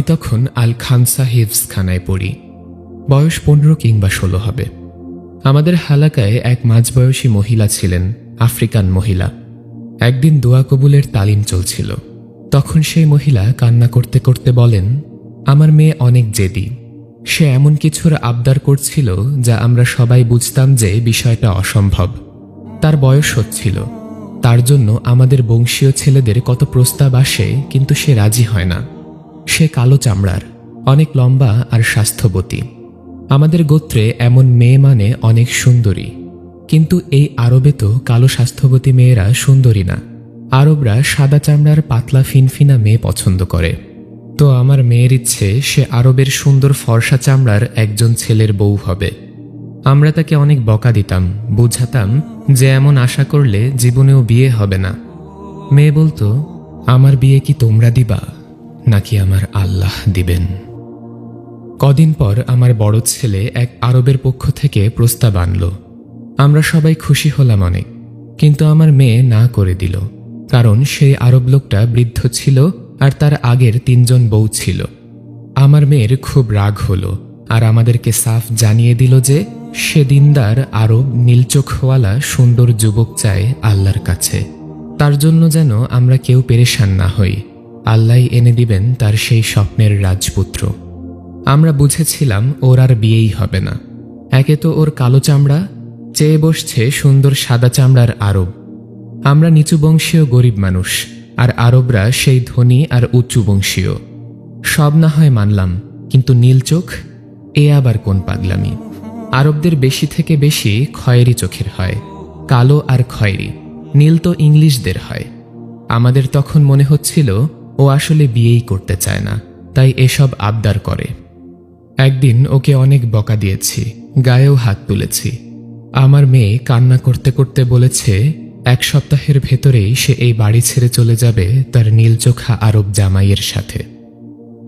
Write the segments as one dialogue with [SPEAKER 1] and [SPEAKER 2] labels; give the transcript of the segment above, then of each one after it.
[SPEAKER 1] তখন আল খানসা হিফজখানায় পড়ি। বয়স 15 কিংবা 16 হবে। আমাদের হালাকায় এক মাঝবয়সী মহিলা ছিলেন, আফ্রিকান মহিলা। একদিন দোয়া কবুলের তালিম চলছিল। তখন সেই মহিলা কান্না করতে করতে বলেন, আমার মেয়ে অনেক জেদি। সে এমন কিছুর আবদার করছিল যা আমরা সবাই বুঝতাম যে বিষয়টা অসম্ভব। তার বয়স হচ্ছিল, তার জন্য আমাদের বংশীয় ছেলেদের কত প্রস্তাব আসে, কিন্তু সে রাজি হয় না। সে কালো চামড়ার, অনেক লম্বা আর স্বাস্থ্যবতী। আমাদের গোত্রে এমন মেয়ে মানে অনেক সুন্দরী, কিন্তু এই আরবে তো কালো স্বাস্থ্যবতী মেয়েরা সুন্দরী না। আরবরা সাদা চামড়ার পাতলা ফিনফিনা মেয়ে পছন্দ করে। তো আমার মেয়ের ইচ্ছে সে আরবের সুন্দর ফর্সা চামড়ার একজন ছেলের বউ হবে। আমরা তাকে অনেক বকা দিতাম, বুঝাতাম যে এমন আশা করলে জীবনেও বিয়ে হবে না। মেয়ে বলতো, আমার বিয়ে কি তোমরা দিবা নাকি আমার আল্লাহ দিবেন? কদিন পর আমার বড় ছেলে এক আরবের পক্ষ থেকে প্রস্তাব আনল। আমরা সবাই খুশি হলাম অনেক, কিন্তু আমার মেয়ে না করে দিল, কারণ সেই আরব লোকটা বৃদ্ধ ছিল আর তার আগের 3 জন বউ ছিল। আমার মেয়ের খুব রাগ হলো আর আমাদেরকে সাফ জানিয়ে দিল যে সে দিনদার আরব নীলচোখওয়ালা সুন্দর যুবক চায় আল্লাহর কাছে। তার জন্য যেন আমরা কেউ পেরেশান না হই, আল্লাহ এনে দিবেন তার সেই স্বপ্নের রাজপুত্র। আমরা বুঝেছিলাম ওর আর বিয়েই হবে না। একে তো ওর কালো চামড়া, চেয়ে বসছে সুন্দর সাদা চামড়ার আরব। আমরা নিচু বংশীয় গরিব মানুষ, আর আরবরা সেই ধনী আর উঁচু বংশীয়। সব না হয় মানলাম, কিন্তু নীল চোখ, এ আবার কোন পাগলামি? আরবদের বেশি থেকে বেশি খয়েরি চোখের হয়, কালো আর খয়েরি। নীল তো ইংলিশদের হয়। আমাদের তখন মনে হচ্ছিল ও আসলে বিয়েই করতে চায় না, তাই এসব আবদার করে। একদিন ওকে অনেক বকা দিয়েছি, গায়েও হাত তুলেছি। আমার মেয়ে কান্না করতে করতে বলেছে 1 সপ্তাহের ভেতরেই সে এই বাড়ি ছেড়ে চলে যাবে তার নীলচোখা আরব জামাইয়ের সাথে।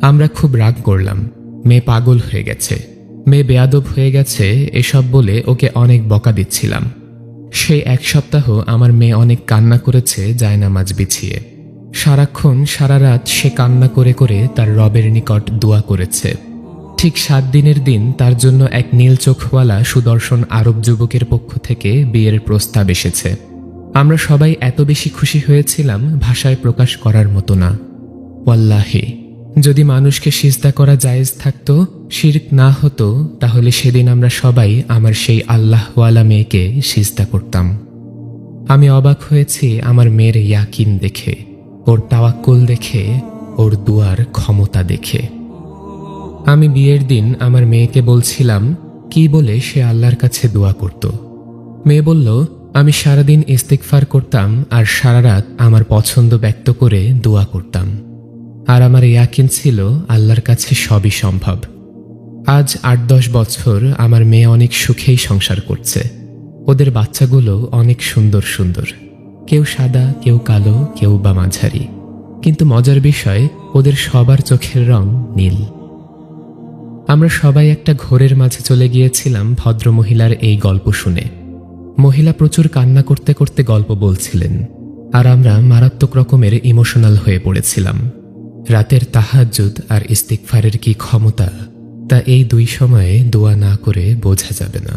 [SPEAKER 1] আমরা খুব রাগ করলাম, মেয়ে পাগল হয়ে গেছে, মেয়ে বেয়াদব হয়ে গেছে, এসব বলে ওকে অনেক বকা দিচ্ছিলাম। সেই 1 সপ্তাহ আমার মেয়ে অনেক কান্না করেছে জায়নামাজ বিছিয়ে। সারাক্ষণ সারা রাত সে কান্না করে করে তার রবের নিকট দোয়া করেছে। ঠিক 7 দিনের দিন তার জন্য এক নীল চোখওয়ালা সুদর্শন আরব যুবকের পক্ষ থেকে বিয়ের প্রস্তাব এসেছে। আমরা সবাই এত বেশি খুশি হয়েছিলাম, ভাষায় প্রকাশ করার মতো না। ওয়াল্লাহি, যদি মানুষকে সিজদা করা জায়েজ থাকতো, শিরক না হতো, তাহলে সেদিন আমরা সবাই আমার সেই আল্লাহওয়ালা মেয়েকে সিজদা করতাম। আমি অবাক হয়েছি আমার মেয়ের ইয়াকিন দেখে, ওর তাওয়াক্কুল দেখে, ওর দুয়ার ক্ষমতা দেখে। আমি বিয়ের দিন আমার মেয়েকে বলছিলাম কি বলে সে আল্লাহর কাছে দোয়া করত। মেয়ে বলল, আমি সারাদিন ইস্তিগফার করতাম আর সারা রাত আমার পছন্দ ব্যক্ত করে দোয়া করতাম, আর আমার ইয়াকিন ছিল আল্লাহর কাছে সবই সম্ভব। আজ 8-10 বছর আমার মেয়ে অনেক সুখেই সংসার করছে। ওদের বাচ্চাগুলো অনেক সুন্দর সুন্দর, কেউ সাদা, কেউ কালো, কেউ বা মাঝারি, কিন্তু মজার বিষয় ওদের সবার চোখের রং নীল। আমরা সবাই একটা ঘোরের মাঝে চলে গিয়েছিলাম ভদ্রমহিলার এই গল্প শুনে। মহিলা প্রচুর কান্না করতে করতে গল্প বলছিলেন, আর আমরা মারাত্মক রকমের ইমোশনাল হয়ে পড়েছিলাম। রাতের তাহাজ্জুদ আর ইস্তিগফারের কি ক্ষমতা, তা এই 2 সময়ে দোয়া না করে বোঝা যাবে না।